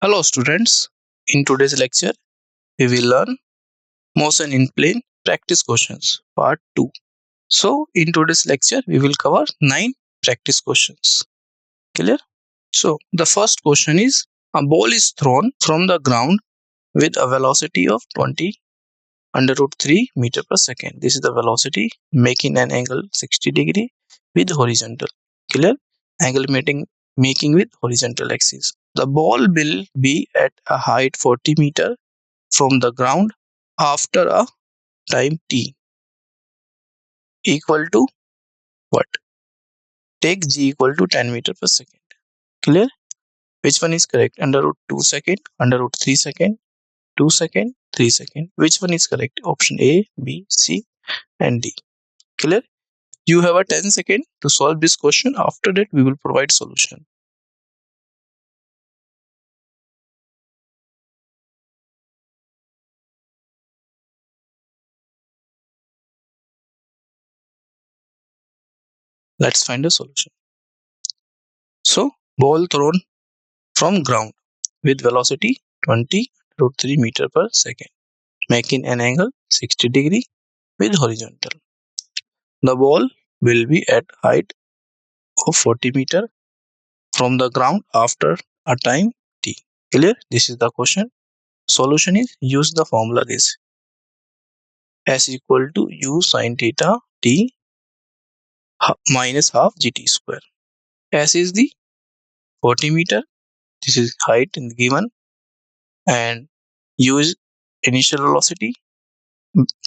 Hello students, in today's lecture we will learn motion in plane practice questions part 2. So in today's lecture we will cover 9 practice questions. Clear? So the first question is, a ball is thrown from the ground with a velocity of 20 under root 3 meter per second. This is the velocity, making an angle 60 degree with horizontal. Clear? Angle making with horizontal axis. The ball will be at a height 40 meter from the ground after a time t equal to what? Take g equal to 10 meter per second. Clear? Which one is correct? Under root 2 second, under root 3 second, 2 second, 3 second. Which one is correct? Option A, B, C and D. Clear? You have a 10 second to solve this question. After that we will provide solution. Let's find a solution. So ball thrown from ground with velocity 20 root 3 meter per second, making an angle 60 degree with horizontal. The ball will be at height of 40 meter from the ground after a time t. Clear? This is the question. Solution is, use the formula this. S equal to u sin theta t minus half gt square. S is the 40 meter. This is height given, and u is initial velocity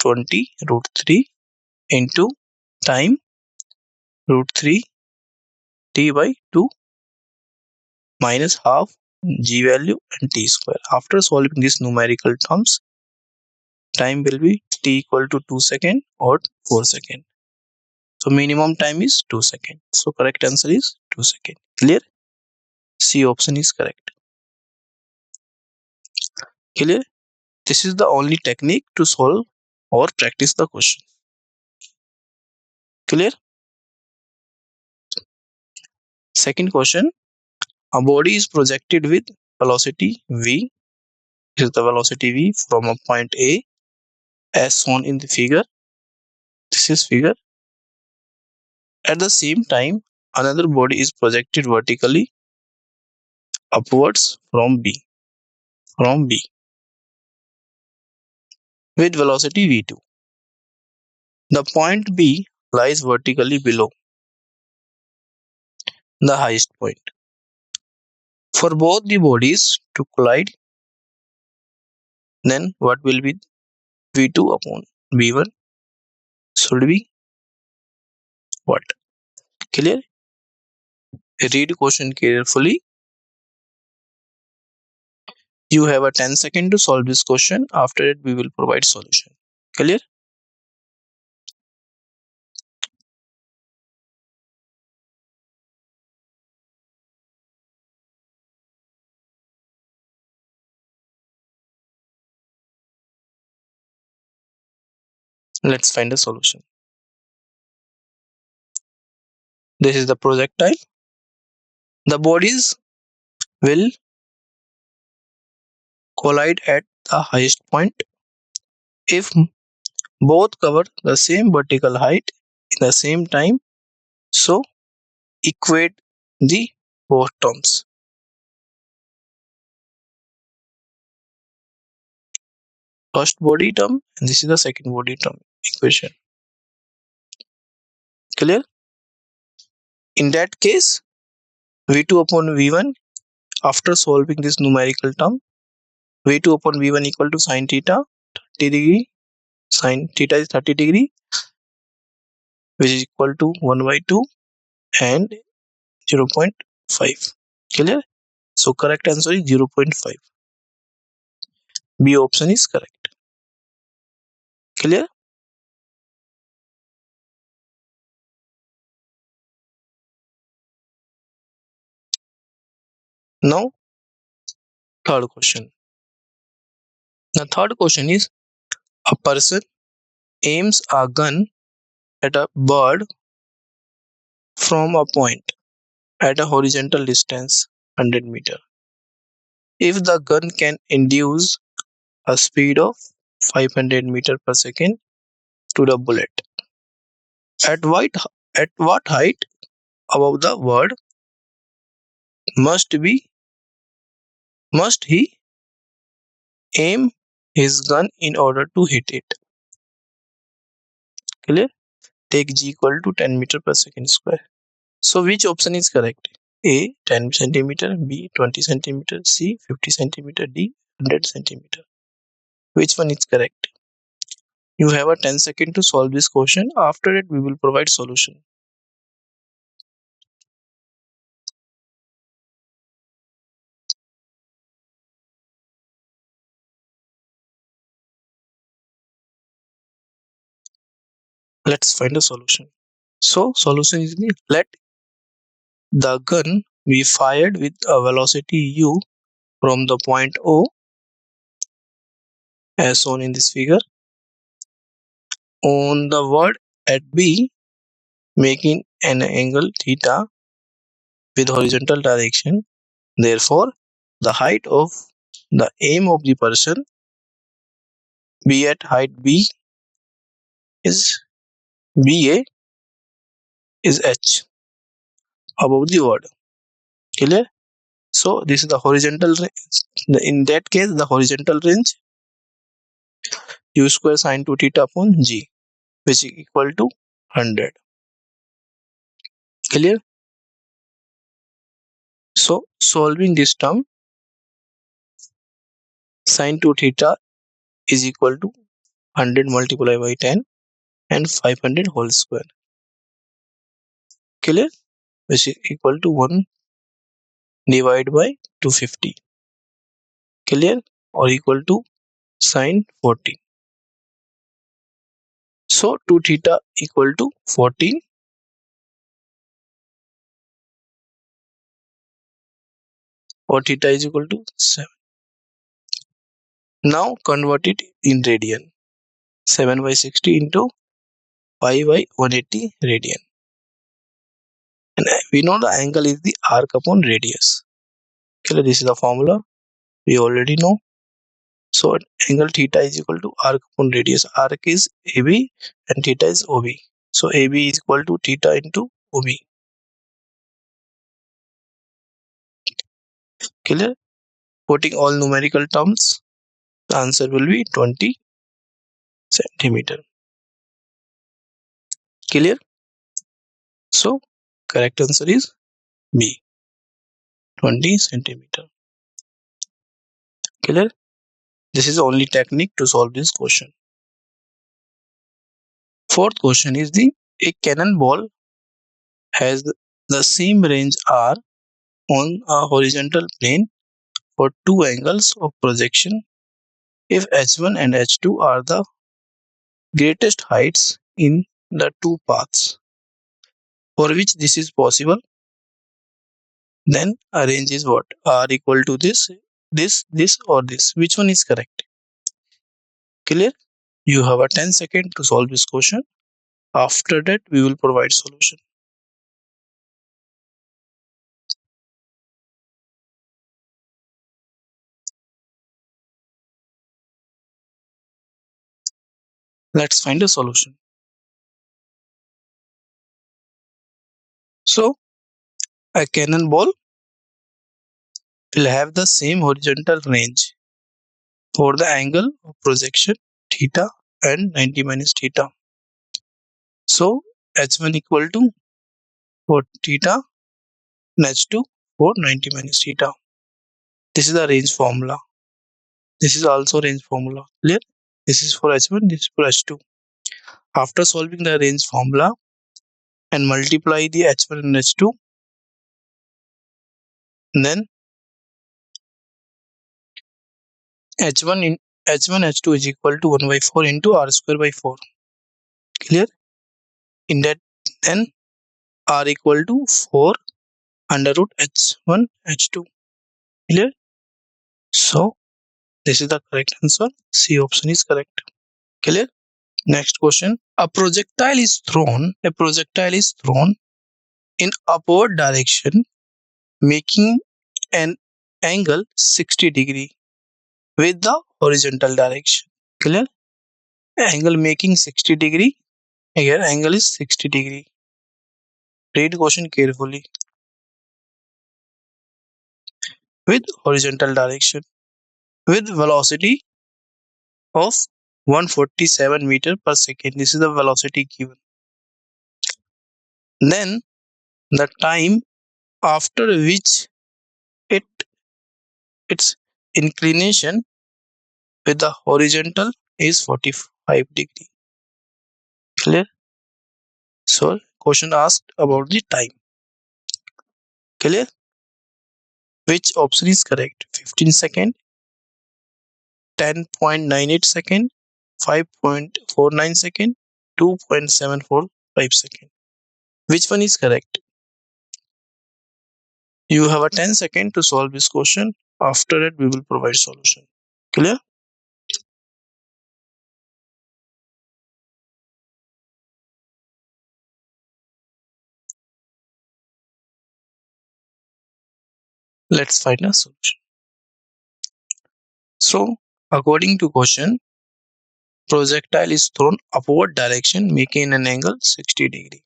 20 root 3 into time root 3 t by 2 minus half g value and t square. After solving these numerical terms, time will be t equal to 2 second or 4 second. So minimum time is 2 second. So correct answer is 2 second. Clear? C option is correct. Clear? This is the only technique to solve or practice the question. Clear? Second question, a body is projected with velocity v. This is the velocity v from a point A as shown in the figure. This is figure. At the same time, another body is projected vertically upwards from B with velocity v2. The point B lies vertically below the highest point. For both the bodies to collide, then what will be v2 upon v1 should be what? Clear? Read question carefully. You have a 10 second to solve this question. After it, we will provide solution. Clear? Let's find a solution. This is the projectile. The bodies will collide at the highest point if both cover the same vertical height in the same time. So equate the both terms. First body term and this is the second body term equation. Clear? In that case, v2 upon v1, after solving this numerical term, v2 upon v1 equal to sin theta 30 degree, sin theta is 30 degree, which is equal to 1 by 2 and 0.5. Clear? So correct answer is 0.5. B option is correct. Clear? Now third question. The third question is, a person aims a gun at a bird from a point at a horizontal distance 100 meter. if the gun can induce a speed of 500 meter per second to the bullet, at what height above the word must be must he aim his gun in order to hit it? Clear? Take g equal to 10 meter per second square. So which option is correct? A 10 centimeter, B 20 centimeter, C 50 centimeter, D 100 centimeter. Which one is correct? You have a 10 second to solve this question. After it, we will provide solution. Let's find a solution. So solution is let the gun be fired with a velocity u from the point O as shown in this figure on the word at B, making an angle theta with horizontal direction. Therefore, the height of the aim of the person be at height B is BA is H above the word. Clear? So this is the horizontal range. In that case, the horizontal range u square sine 2 theta upon g, which is equal to 100. Clear? So solving this term, sine 2 theta is equal to 100 multiplied by 10 and 500 whole square. Clear? Which is equal to 1 divided by 250. Clear? Or equal to sine 14. So 2 theta equal to 14 or theta is equal to 7. Now convert it in radian. 7 by 60 into pi by 180 radian. And we know the angle is the arc upon radius. Okay, this is the formula we already know. So angle theta is equal to arc upon radius. Arc is AB and theta is OB. So AB is equal to theta into OB. Clear? Putting all numerical terms, the answer will be 20 centimeter. Clear? So correct answer is B, 20 centimeter. Clear? This is the only technique to solve this question. Fourth question is a cannonball has the same range R on a horizontal plane for two angles of projection if h1 and h2 are the greatest heights in the two paths for which this is possible. Then a range is what? R equal to this or this. Which one is correct? Clear? You have a 10 second to solve this question. After that, we will provide solution. Let's find a solution. So, a cannonball will have the same horizontal range for the angle of projection theta and 90 minus theta. So, h1 equal to for theta and h2 for 90 minus theta. This is the range formula. This is also range formula. Clear? This is for h1, this is for h2. After solving the range formula and multiply the h1 and h2, then h1 in h1 h2 is equal to 1 by 4 into r square by 4. Clear? In that, then r equal to 4 under root h1 h2. Clear? So this is the correct answer. C option is correct. Clear? Next question. A projectile is thrown in upward direction, making an angle 60° with the horizontal direction. Clear? Angle making 60°. Here angle is 60°. Read question carefully. With horizontal direction. With velocity of 147 meter per second. This is the velocity given. Then the time after which its inclination with the horizontal is 45°. Clear? So question asked about the time. Clear? Which option is correct? 15 second, 10.98 second, 5.49 second, 2.745 second. Which one is correct? You have a 10 second to solve this question. After that, we will provide solution. Clear? Let's find a solution. So, according to question, projectile is thrown upward direction making an angle 60°.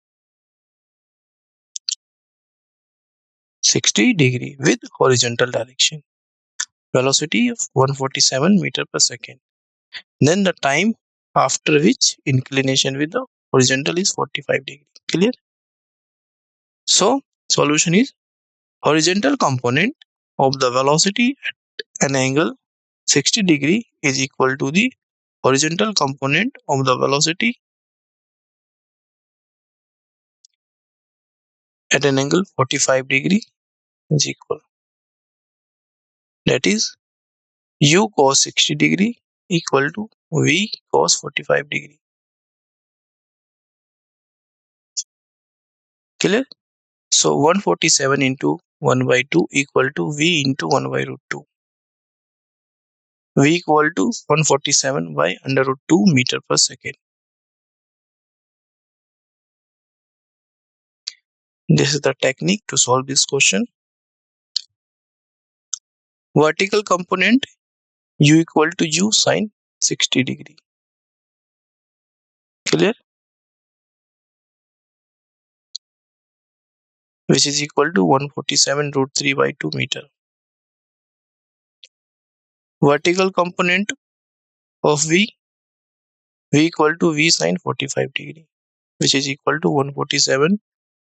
60° with horizontal direction. Velocity of 147 meter per second. Then the time after which inclination with the horizontal is 45°. Clear? So solution is horizontal component of the velocity at an angle 60° is equal to the horizontal component of the velocity at an angle 45° is equal. That is u cos 60° equal to v cos 45°. Clear? So 147 into 1 by 2 equal to v into 1 by root 2. V equal to 147 by under root 2 meter per second. This is the technique to solve this question. Vertical component u equal to u sine 60°. Clear? Which is equal to 147 root 3 by 2 meter. Vertical component of v equal to v sine 45°, which is equal to 147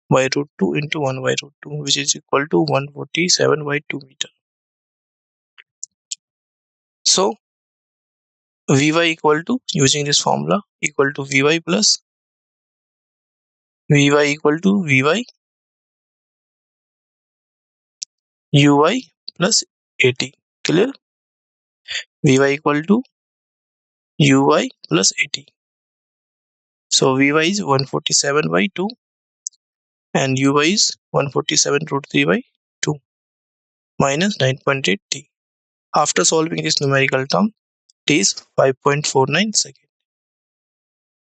by root 2 into 1 by root 2, which is equal to 147 by 2 meter. So Vy equal to, using this formula, equal to Vy plus Vy equal to Vy Uy plus At. Clear? Vy equal to Uy plus At. So Vy is 147 by 2 and Uy is 147 root 3 by 2 minus 9.8 t. After solving this numerical term, t is 5.49 seconds.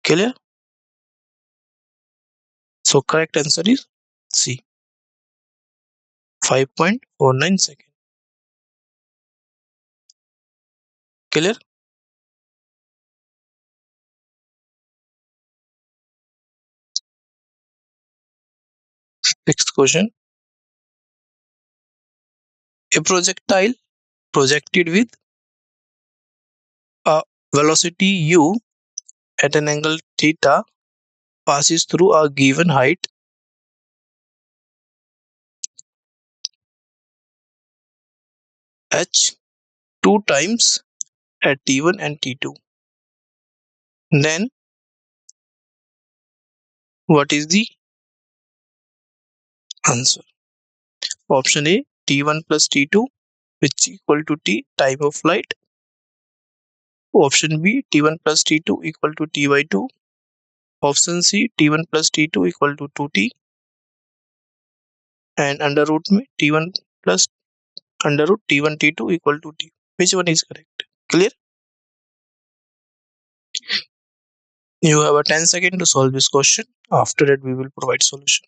Clear? So correct answer is C. 5.49 seconds. Clear? Next question. A projectile projected with a velocity u at an angle theta passes through a given height h 2 times at t1 and t2. Then what is the answer? Option A, t1 plus t2, which is equal to t time of flight. Option B, t1 plus t2 equal to t by 2. Option C, t1 plus t2 equal to 2t. And under root में t1 plus under root t1 t2 equal to t. Which one is correct? Clear? You have a 10 seconds to solve this question. After that, we will provide solution.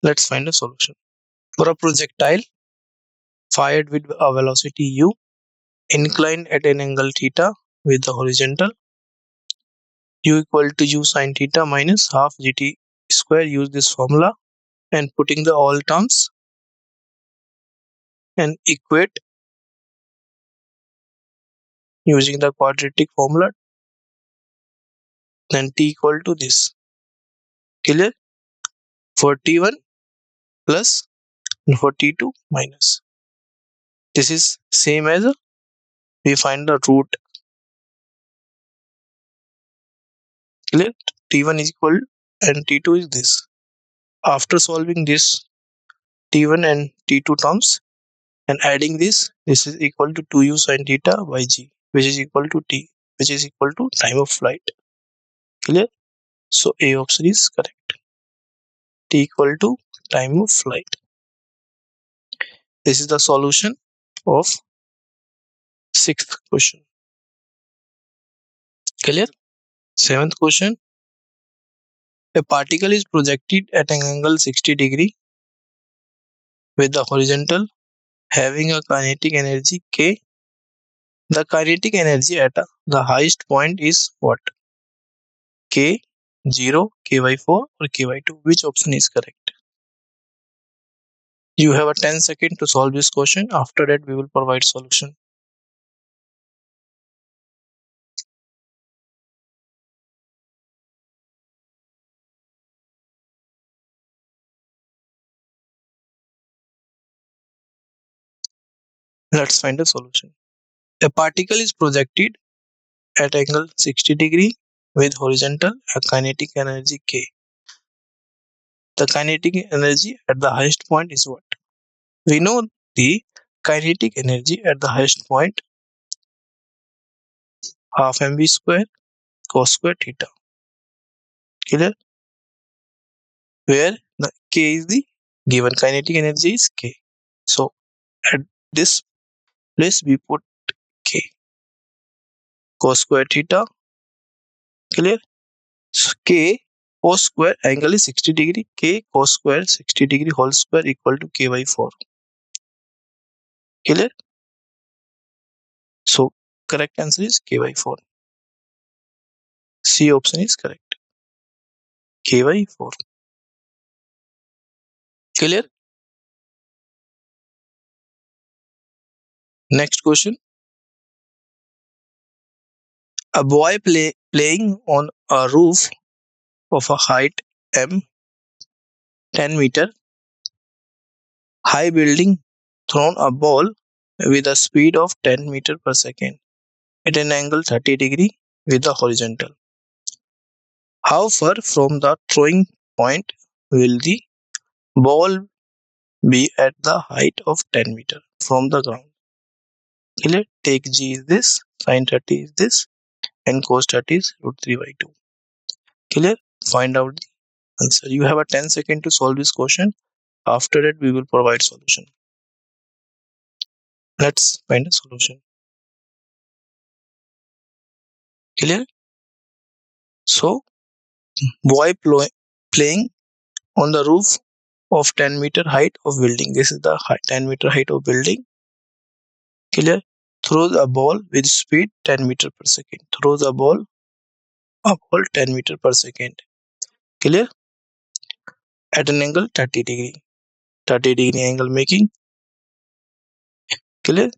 Let's find a solution. For a projectile fired with a velocity u, inclined at an angle theta with the horizontal, u equal to u sine theta minus half gt square. Use this formula and putting the all terms and equate using the quadratic formula, then t equal to this. Clear? For t1 plus and for t2 minus. This is same as we find the root. Clear? T1 is equal and T2 is this. After solving this T1 and T2 terms and adding this is equal to 2u sin theta by g, which is equal to t, which is equal to time of flight. Clear? So A option is correct. T equal to time of flight. This is the solution of sixth question. Clear? Seventh question. A particle is projected at an angle 60 degree with the horizontal having a kinetic energy K. The kinetic energy at the highest point is what? K 0, K by 4 or K by 2? Which option is correct? You have a 10 seconds to solve this question. After that we will provide solution. Let's find a solution. A particle is projected at angle 60 degree with horizontal a kinetic energy K. The kinetic energy at the highest point is what? We know the kinetic energy at the highest point half mv square cos square theta. Clear? Where the K is the given kinetic energy is K. So at this place we put K cos square theta. Clear? So K cos square angle is 60 degree. K cos square 60 degree whole square equal to K by 4. Clear? So correct answer is K by 4. C option is correct. K by 4. Clear? Next question. A boy playing on a roof of a height m 10 meter high building thrown a ball with a speed of 10 meter per second at an angle 30 degree with the horizontal. How far from the throwing point will the ball be at the height of 10 meter from the ground? Clear? Take g is this, sin 30 is this, and cos 30 is root 3 by 2. Clear? Find out the answer. You have a 10 second to solve this question. After that, we will provide solution. Let's find a solution. Clear? So, boy playing on the roof of 10-meter height of building. This is the 10-meter height of building. Clear? Throws a ball with speed 10 meter per second. Throws a ball 10 meter per second. Clear? At an angle 30 degree. 30 degree angle making. Clear?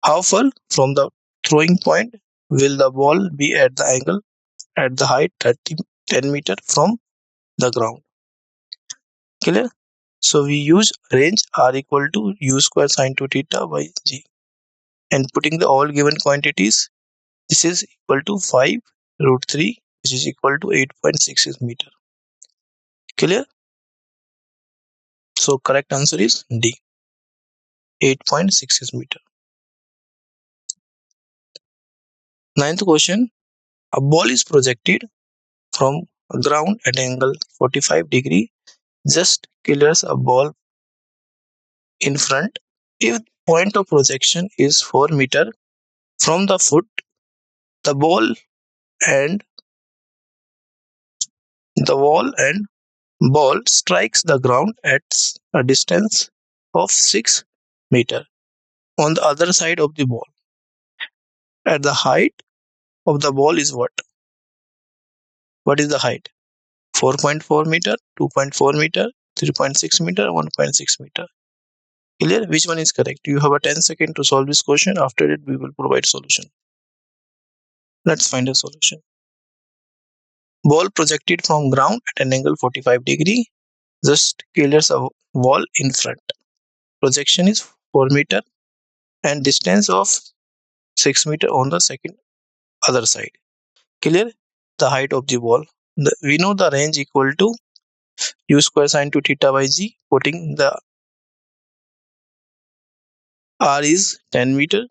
How far from the throwing point will the ball be at the angle at the height 10 meter from the ground? Clear? So we use range r equal to u square sin 2 theta by g, and putting the all given quantities, this is equal to 5 root 3, which is equal to 8.66 meter. Clear? So correct answer is D, 8.66 meter. Ninth question. A ball is projected from ground at angle 45 degree. Just clears a ball in front. If point of projection is 4 meter from the foot, the ball and Ball strikes the ground at a distance of 6 meter on the other side of the ball. At the height of the ball is what? What is the height? 4.4 meter, 2.4 meter, 3.6 meter, 1.6 meter. Clear? Which one is correct? You have a 10 second to solve this question. After it, we will provide solution. Let's find a solution. Ball projected from ground at an angle 45 degree just clears a wall in front. Projection is 4 meter and distance of 6 meter on the second other side. Clear? The height of the ball. We know the range equal to u square sine 2 theta by g. Putting the r is 10 meter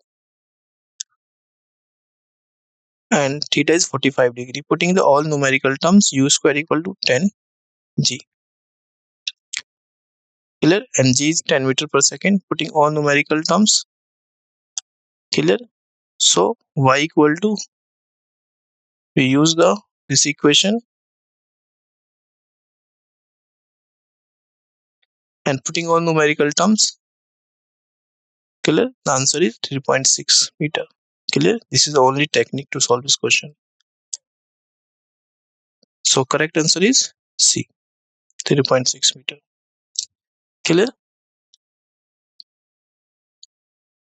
and theta is 45 degree. Putting the all numerical terms, u square equal to 10 g. Clear? And g is 10 meter per second. Putting all numerical terms. Clear? So y equal to, we use this equation and putting all numerical terms. Clear? The answer is 3.6 meter. Clear? This is the only technique to solve this question. So correct answer is C, 3.6 meter. Clear?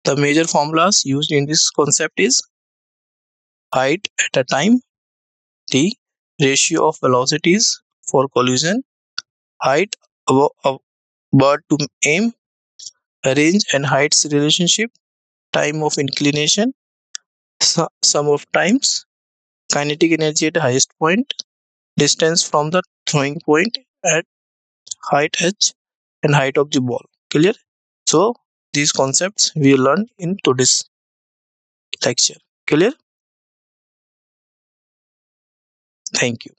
The major formulas used in this concept is height at a time, the ratio of velocities for collision, height above a bird to aim, range and heights relationship, time of inclination, sum of times, kinetic energy at the highest point, distance from the throwing point at height h, and height of the ball. Clear? So these concepts we learned in today's lecture. Clear? Thank you.